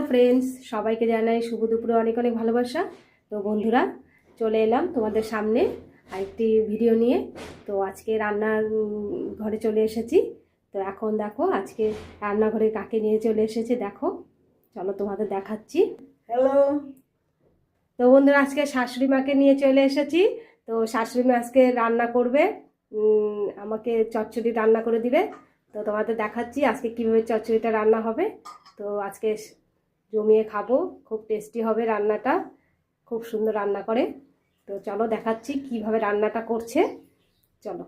Friends, সবাইকে জানাই শুভ দুপুরে অনেক অনেক ভালোবাসা। তো বন্ধুরা, চলে এলাম তোমাদের সামনে আরেকটি ভিডিও নিয়ে। তো আজকে রান্নার ঘরে চলে এসেছি। তো এখন দেখো আজকে রান্নাঘরে কাকে নিয়ে চলে এসেছে, দেখো চলো তোমাদের দেখাচ্ছি। হ্যালো। তো বন্ধুরা, আজকে শাশুড়ি মাকে নিয়ে চলে এসেছি। তো শাশুড়ি মা আজকে রান্না করবে, আমাকে চচ্চড়ি রান্না করে দিবে। তো তোমাদের দেখাচ্ছি আজকে কীভাবে চচ্চড়িটা রান্না হবে। তো আজকে জমিয়ে খাবো, খুব টেস্টি হবে রান্নাটা, খুব সুন্দর রান্না করে। তো চলো দেখাচ্ছি কিভাবে রান্নাটা করছে, চলো।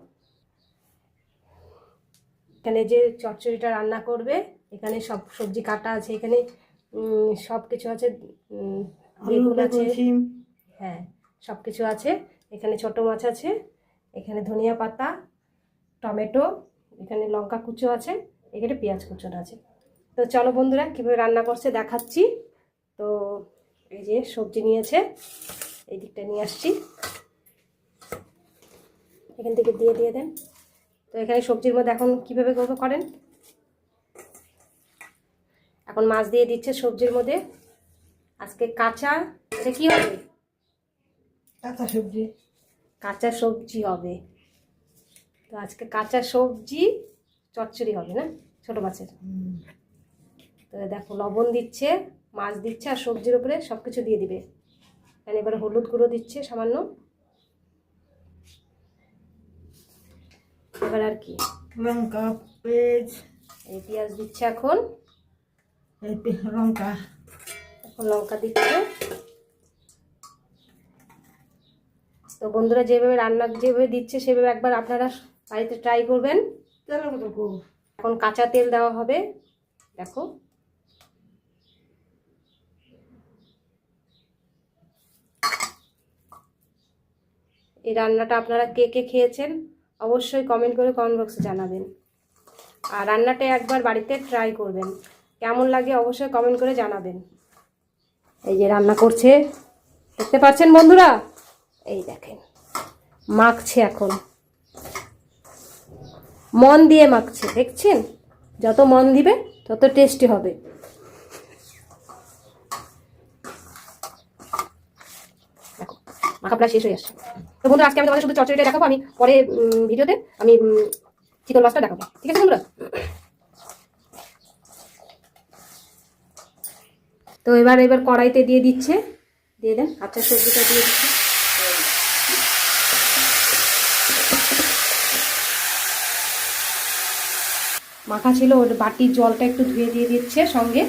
এখানে যে চচ্চড়িটা রান্না করবে, এখানে সব সবজি কাটা আছে, এখানে সব কিছু আছে, বেগুন আছে, হ্যাঁ সব কিছু আছে। এখানে ছোট মাছ আছে, এখানে ধনিয়া পাতা, টমেটো, এখানে লঙ্কা কুচো আছে, এখানে পেঁয়াজ কুচোটা আছে। তো চলো বন্ধুরা কীভাবে রান্না করছে দেখাচ্ছি। তো এই যে সবজি নিয়েছে, এই দিকটা নিয়ে আসছি, এখান থেকে দিয়ে দেন। তো এখানে সবজির মধ্যে এখন কীভাবে করেন, এখন মাছ দিয়ে দিচ্ছে সবজির মধ্যে। আজকে কাঁচা, এটা কি হবে? কাঁচা সবজি, কাঁচা সবজি হবে। তো আজকে কাঁচা সবজি চচ্চড়ি হবে না, ছোট মাছের। তো দেখো লবণ দিচ্ছে, মাছ দিচ্ছে, আর সবজির উপরে সব কিছু দিয়ে দিবে। এখানে এবারে হলুদ গুঁড়ো দিচ্ছে সামান্য, এবার আর কি লঙ্কা, পেঁয়াজ, এই পেঁয়াজ দিচ্ছে এখন, এই লঙ্কা, এখন লঙ্কা দিচ্ছে। তো বন্ধুরা যেভাবে রান্না যেভাবে দিচ্ছে সেভাবে একবার আপনারা বাড়িতে ট্রাই করবেন। এখন কাঁচা তেল দেওয়া হবে, দেখো এই রান্নাটা আপনারা কে কে খেয়েছেন অবশ্যই কমেন্ট বক্সে জানাবেন। আর রান্নাটা একবার বাড়িতে ট্রাই করবেন, কেমন লাগে অবশ্যই কমেন্ট করে জানাবেন। এই যে রান্না করছে, দেখতে পাচ্ছেন বন্ধুরা, এই দেখেন মাখছে, এখন মন দিয়ে মাখছে, দেখছেন? যত মন দিবে তত টেস্টি হবে। দেখো মাখা প্রায় শেষ হয়ে আসছে। তো বন্ধুরা আজকে আমি তোমাদের শুধু চচ্চড়িটা দেখাবো, আমি পরে ভিডিওতে আমি চিতল মাছটা দেখাবো, ঠিক আছে বন্ধুরা? তো এবার কড়াইতে দিয়ে দিচ্ছে, দিয়ে দেন, কাঁচা সবজিটা দিয়ে দিচ্ছে। মাখা ছিল, ওর বাটির জলটা একটু ধুয়ে দিয়ে দিচ্ছে সঙ্গে,